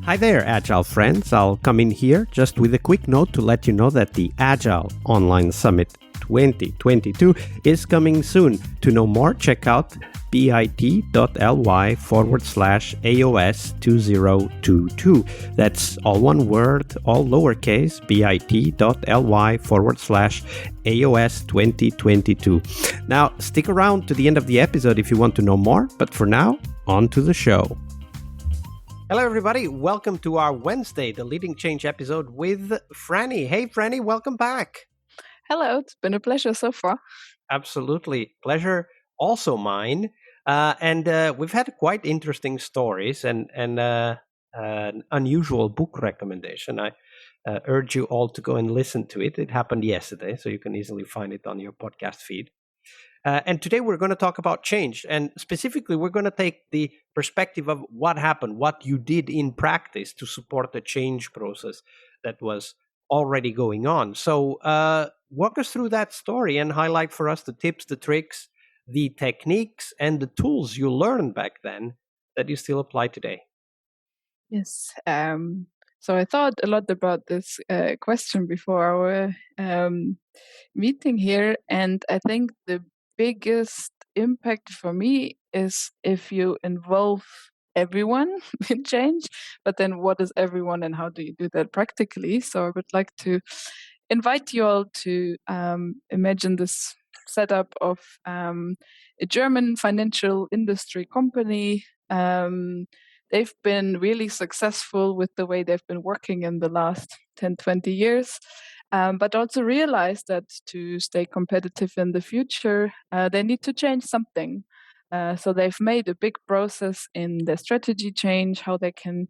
Hi there, Agile friends. I'll come in here just with a quick note to let you know that the Agile Online Summit 2022 is coming soon. To know more, check out bit.ly/AOS2022. That's all one word, all lowercase, bit.ly/AOS2022. Now, stick around to the end of the episode if you want to know more, but for now, on to the show. Hello, everybody. Welcome to our Wednesday, the Leading Change episode with Franny. Hey, Franny, welcome back. Hello, it's been a pleasure so far. Absolutely. Pleasure also mine. And we've had quite interesting stories and an unusual book recommendation. I urge you all to go and listen to it. It happened yesterday, so you can easily find it on your podcast feed. And today we're going to talk about change. And specifically, we're going to take the perspective of what happened, what you did in practice to support the change process that was already going on. So walk us through that story and highlight for us the tips, the tricks, the techniques, and the tools you learned back then that you still apply today. Yes. So I thought a lot about this question before our meeting here. And I think the biggest impact for me is if you involve everyone in change, but then what is everyone and how do you do that practically? So I would like to invite you all to imagine this setup of a German financial industry company. They've been really successful with the way they've been working in the last 10, 20 years. But also realize that to stay competitive in the future, they need to change something. So they've made a big process in their strategy change, how they can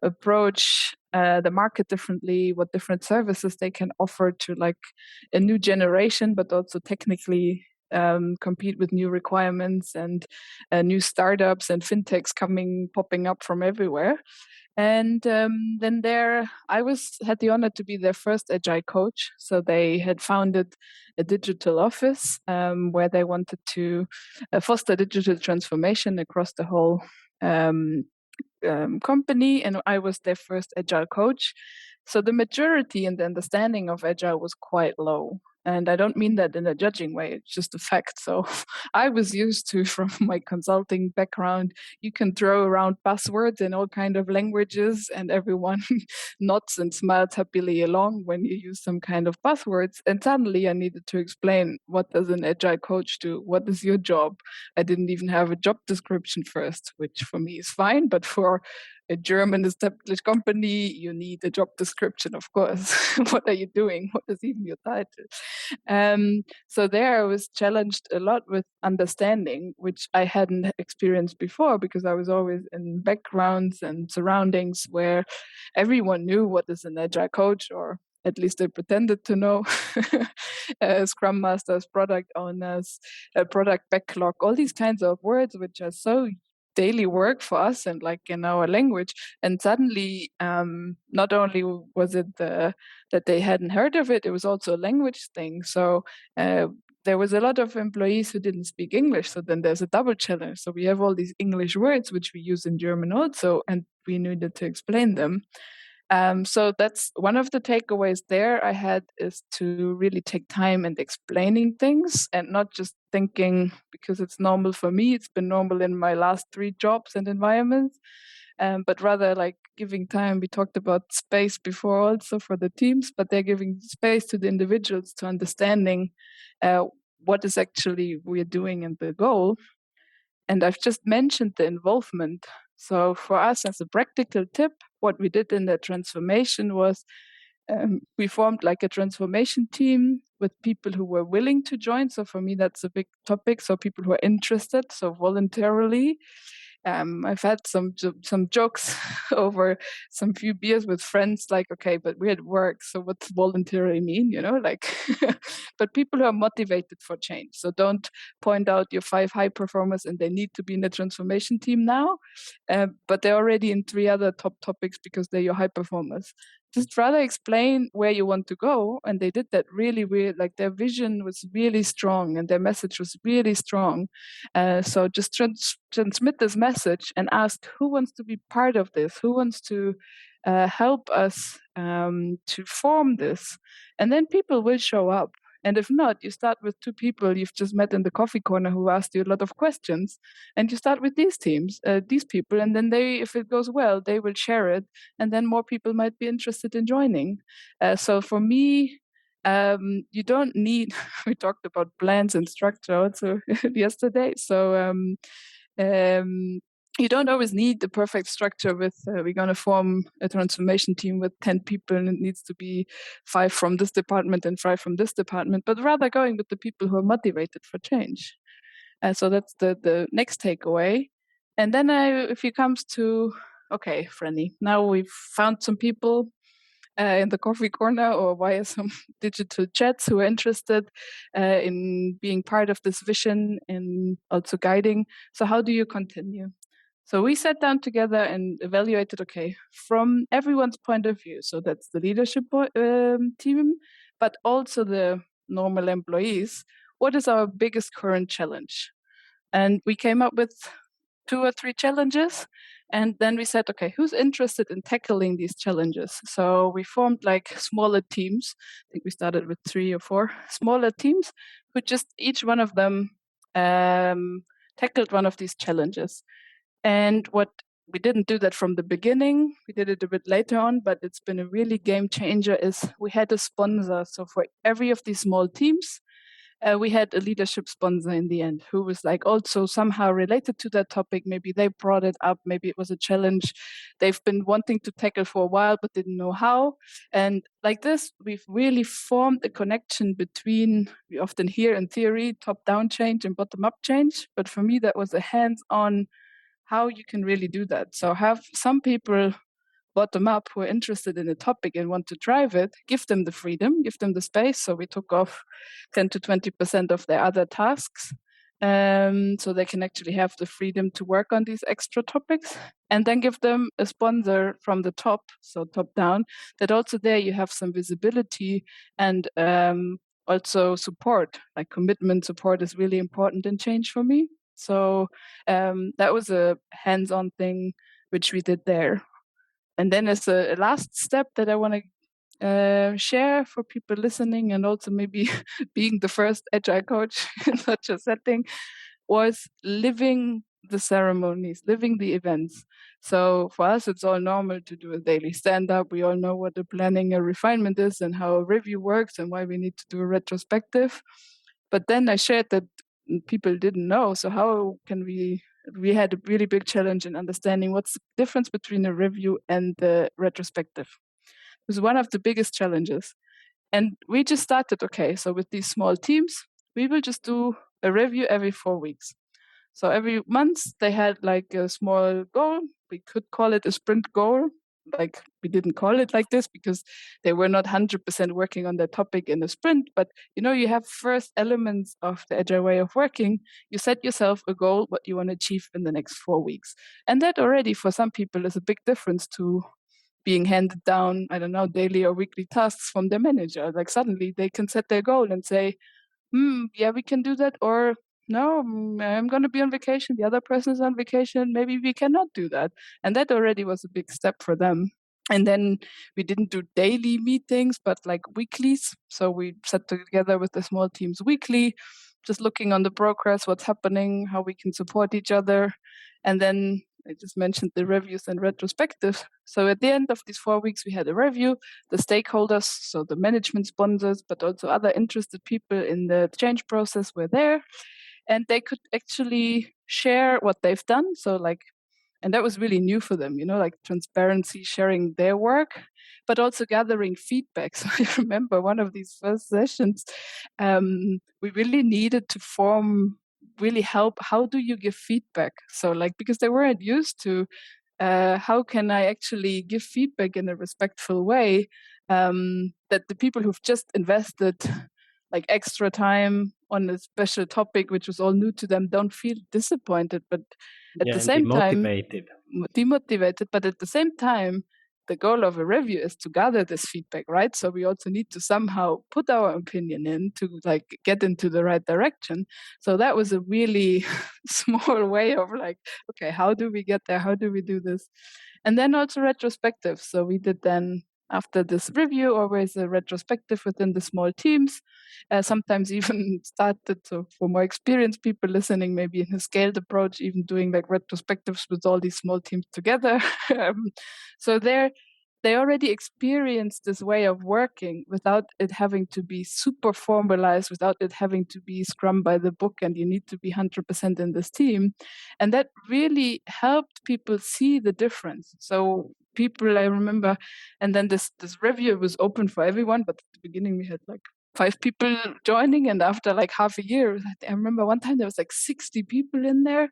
approach the market differently, what different services they can offer to like a new generation, but also technically compete with new requirements and new startups and fintechs popping up from everywhere. And then there, I had the honor to be their first Agile Coach. So they had founded a digital office where they wanted to foster digital transformation across the whole company, and I was their first Agile Coach. So the maturity and the understanding of Agile was quite low. And I don't mean that in a judging way, it's just a fact. So I was used to, from my consulting background, you can throw around buzzwords in all kind of languages and everyone nods and smiles happily along when you use some kind of buzzwords. And suddenly I needed to explain, what does an Agile Coach do? What is your job? I didn't even have a job description first, which for me is fine, but for a German established company, you need a job description, of course. What are you doing? What is even your title? So there I was challenged a lot with understanding, which I hadn't experienced before because I was always in backgrounds and surroundings where everyone knew what is an Agile Coach, or at least they pretended to know. Scrum Masters, product owners, product backlog, all these kinds of words which are so daily work for us and like in our language. And suddenly, not only was it that they hadn't heard of it, it was also a language thing. So there was a lot of employees who didn't speak English. So then there's a double challenge. So we have all these English words which we use in German also, and we needed to explain them. So that's one of the takeaways there I had, is to really take time and explaining things and not just thinking because it's normal for me. It's been normal in my last 3 jobs and environments, but rather like giving time. We talked about space before also for the teams, but they're giving space to the individuals to understanding what is actually we're doing and the goal. And I've just mentioned the involvement. So for us, as a practical tip, what we did in the transformation was we formed like a transformation team with people who were willing to join. So for me, that's a big topic. So people who are interested, so voluntarily. I've had some jokes over some few beers with friends, like, okay, but we're at work, so what's voluntarily mean, like, but people who are motivated for change. So don't point out your 5 high performers and they need to be in the transformation team now, but they're already in 3 other top topics because they're your high performers. just rather explain where you want to go. And they did that really, really, like their vision was really strong and their message was really strong. So just transmit this message and ask who wants to be part of this, who wants to help us to form this. And then people will show up. And if not, you start with two people you've just met in the coffee corner who asked you a lot of questions, and you start with these people, and then they, if it goes well, they will share it, and then more people might be interested in joining. So for me, you don't need. We talked about plans and structure also yesterday. So you don't always need the perfect structure with we're going to form a transformation team with 10 people and it needs to be 5 from this department and 5 from this department, but rather going with the people who are motivated for change. So that's the next takeaway. And then if it comes to, okay, Franny, now we've found some people in the coffee corner or via some digital chats who are interested in being part of this vision and also guiding. So how do you continue? So we sat down together and evaluated, okay, from everyone's point of view. So that's the leadership team, but also the normal employees. What is our biggest current challenge? And we came up with 2 or 3 challenges. And then we said, okay, who's interested in tackling these challenges? So we formed like smaller teams. I think we started with 3 or 4 smaller teams who just each one of them tackled one of these challenges. And what we didn't do that from the beginning, we did it a bit later on, but it's been a really game changer is we had a sponsor. So for every of these small teams, we had a leadership sponsor in the end who was like also somehow related to that topic. Maybe they brought it up. Maybe it was a challenge they've been wanting to tackle for a while, but didn't know how. And like this, we've really formed a connection between, we often hear in theory, top-down change and bottom-up change. But for me, that was a hands-on how you can really do that. So have some people bottom up who are interested in a topic and want to drive it, give them the freedom, give them the space. So we took off 10 to 20% of their other tasks. So they can actually have the freedom to work on these extra topics, and then give them a sponsor from the top, so top down, that also there you have some visibility and also support, like commitment support is really important in change for me. So that was a hands-on thing which we did there. And then as a last step that I want to share for people listening, and also maybe being the first agile coach in such a setting, was living the ceremonies, living the events. So for us, it's all normal to do a daily stand-up. We all know what the planning and refinement is and how a review works and why we need to do a retrospective. But then I shared that people didn't know. So how can we had a really big challenge in understanding what's the difference between a review and the retrospective. It was one of the biggest challenges. And we just started, okay, so with these small teams, we will just do a review every 4 weeks. So every month they had like a small goal. We could call it a sprint goal. Like we didn't call it like this because they were not 100% working on that topic in a sprint. But you have first elements of the agile way of working. You set yourself a goal, what you want to achieve in the next 4 weeks. And that already for some people is a big difference to being handed down, I don't know, daily or weekly tasks from their manager. Like suddenly they can set their goal and say, yeah, we can do that. Or no, I'm going to be on vacation. The other person is on vacation. Maybe we cannot do that. And that already was a big step for them. And then we didn't do daily meetings, but like weeklies. So we sat together with the small teams weekly, just looking on the progress, what's happening, how we can support each other. And then I just mentioned the reviews and retrospectives. So at the end of these 4 weeks, we had a review. The stakeholders, so the management sponsors, but also other interested people in the change process were there. And they could actually share what they've done. So like, and that was really new for them, like transparency, sharing their work, but also gathering feedback. So I remember one of these first sessions, we really needed to really help. How do you give feedback? So like, because they weren't used to, how can I actually give feedback in a respectful way, that the people who've just invested like extra time on a special topic, which was all new to them, don't feel disappointed, but at the and same time, demotivated. demotivated, but at the same time, the goal of a review is to gather this feedback, right? So we also need to somehow put our opinion in to like get into the right direction. So that was a really small way of like, okay, how do we get there? How do we do this? And then also retrospective. So we did then, after this review, always a retrospective within the small teams. Sometimes even started, so for more experienced people listening, maybe in a scaled approach, even doing like retrospectives with all these small teams together. So they already experienced this way of working without it having to be super formalized, without it having to be Scrum by the book and you need to be 100% in this team. And that really helped people see the difference. So people, I remember, and then this review was open for everyone, but at the beginning we had like 5 people joining, and after like half a year, I remember one time there was like 60 people in there,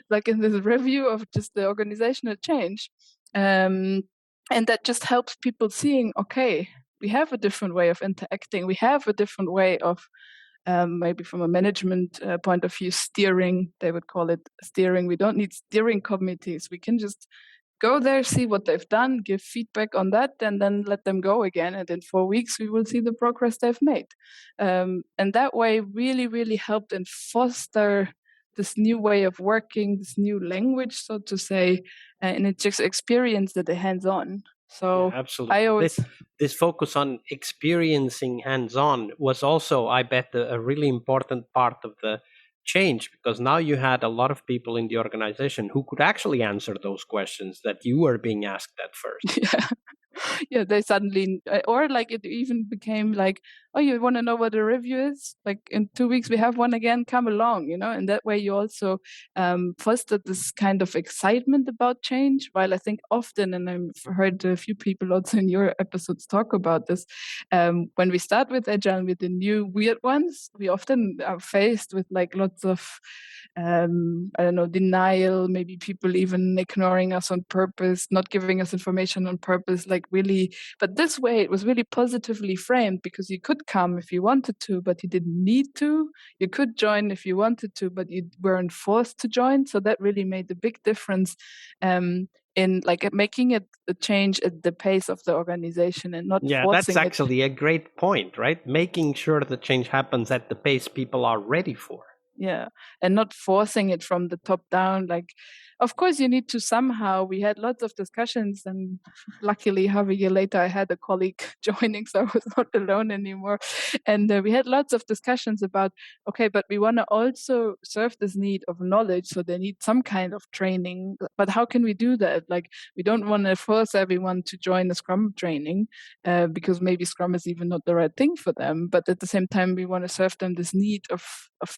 like in this review of just the organizational change. And that just helps people seeing, okay, we have a different way of interacting. We have a different way of maybe from a management point of view, steering, they would call it steering. We don't need steering committees. We can just go there, see what they've done, give feedback on that, and then let them go again. And in 4 weeks, we will see the progress they've made. And that way really, really helped and foster this new way of working, this new language, so to say, and it just experienced it hands-on. So Yeah, absolutely. I always This focus on experiencing hands-on was also, I bet, a really important part of the change, because now you had a lot of people in the organization who could actually answer those questions that you were being asked at first. yeah. Yeah, they suddenly, or like it even became like, oh, you want to know what a review is? Like in 2 weeks we have one again, come along, and that way you also fostered this kind of excitement about change. While I think often, and I've heard a few people also in your episodes talk about this, when we start with Agile, with the new weird ones, we often are faced with like lots of I don't know, denial, maybe people even ignoring us on purpose, not giving us information on purpose, like really. But this way, it was really positively framed, because you could come if you wanted to, but you didn't need to. You could join if you wanted to, but you weren't forced to join. So that really made a big difference in like making it a change at the pace of the organization and not Yeah, that's forcing it. actually a great point, right? Making sure the change happens at the pace people are ready for. Yeah, and not forcing it from the top down. Like, of course, you need to somehow. We had lots of discussions, and luckily, half a year later, I had a colleague joining, so I was not alone anymore. And we had lots of discussions about, okay, but we want to also serve this need of knowledge, so they need some kind of training. But how can we do that? Like, we don't want to force everyone to join a Scrum training because maybe Scrum is even not the right thing for them. But at the same time, we want to serve them this need of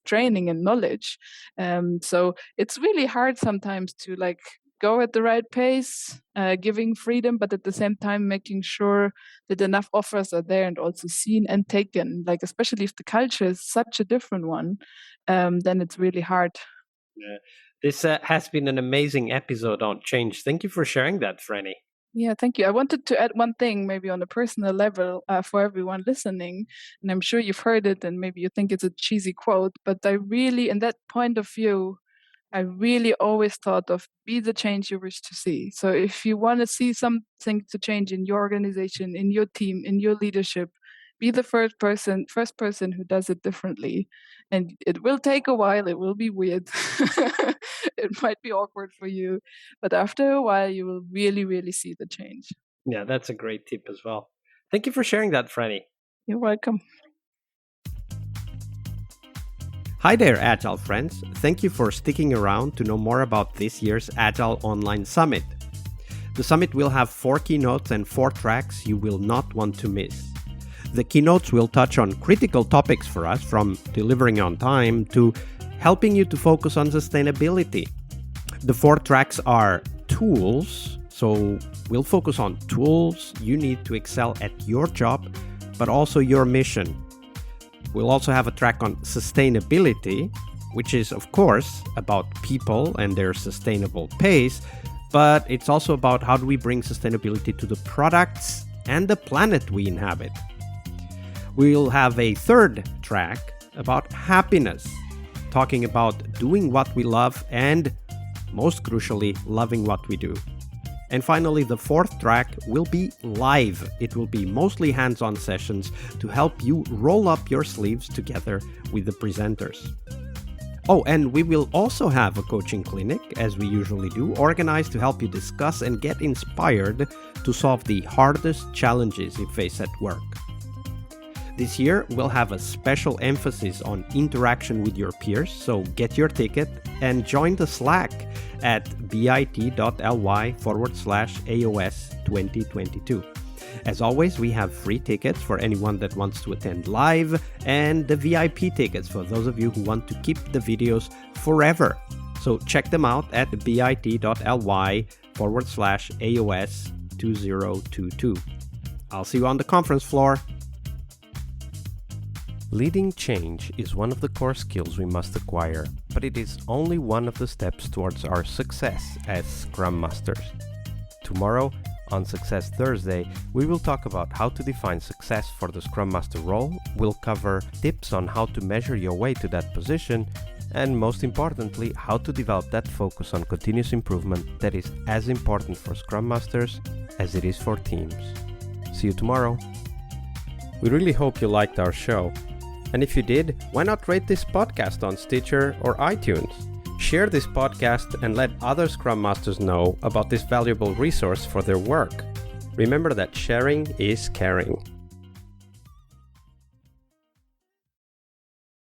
training and knowledge. So it's really hard sometimes to like go at the right pace, giving freedom, but at the same time making sure that enough offers are there and also seen and taken. Like, especially if the culture is such a different one, then it's really hard. Yeah. This has been an amazing episode on change. Thank you for sharing that, Franny. Yeah, thank you. I wanted to add one thing, maybe on a personal level, for everyone listening. And I'm sure you've heard it, and maybe you think it's a cheesy quote, but I really, in that point of view, I really always thought of be the change you wish to see. So if you want to see something to change in your organization, in your team, in your leadership, be the first person who does it differently. And it will take a while, it will be weird. It might be awkward for you, but after a while you will really, really see the change. Yeah, that's a great tip as well. Thank you for sharing that, Franny. You're welcome. Hi there, Agile friends. Thank you for sticking around to know more about this year's Agile Online Summit. The summit will have 4 keynotes and 4 tracks you will not want to miss. The keynotes will touch on critical topics for us, from delivering on time to helping you to focus on sustainability. The 4 tracks are tools, so we'll focus on tools you need to excel at your job, but also your mission. We'll also have a track on sustainability, which is, of course, about people and their sustainable pace, but it's also about how do we bring sustainability to the products and the planet we inhabit. We'll have a 3rd track about happiness, talking about doing what we love and, most crucially, loving what we do. And finally, the fourth track will be live. It will be mostly hands-on sessions to help you roll up your sleeves together with the presenters. Oh, and we will also have a coaching clinic, as we usually do, organized to help you discuss and get inspired to solve the hardest challenges you face at work. This year, we'll have a special emphasis on interaction with your peers, so get your ticket and join the Slack at bit.ly/AOS 2022. As always, we have free tickets for anyone that wants to attend live and the VIP tickets for those of you who want to keep the videos forever. So check them out at bit.ly/AOS 2022. I'll see you on the conference floor. Leading change is one of the core skills we must acquire, but it is only one of the steps towards our success as Scrum Masters. Tomorrow, on Success Thursday, we will talk about how to define success for the Scrum Master role, we'll cover tips on how to measure your way to that position, and most importantly, how to develop that focus on continuous improvement that is as important for Scrum Masters as it is for teams. See you tomorrow. We really hope you liked our show. And if you did, why not rate this podcast on Stitcher or iTunes? Share this podcast and let other Scrum Masters know about this valuable resource for their work. Remember that sharing is caring.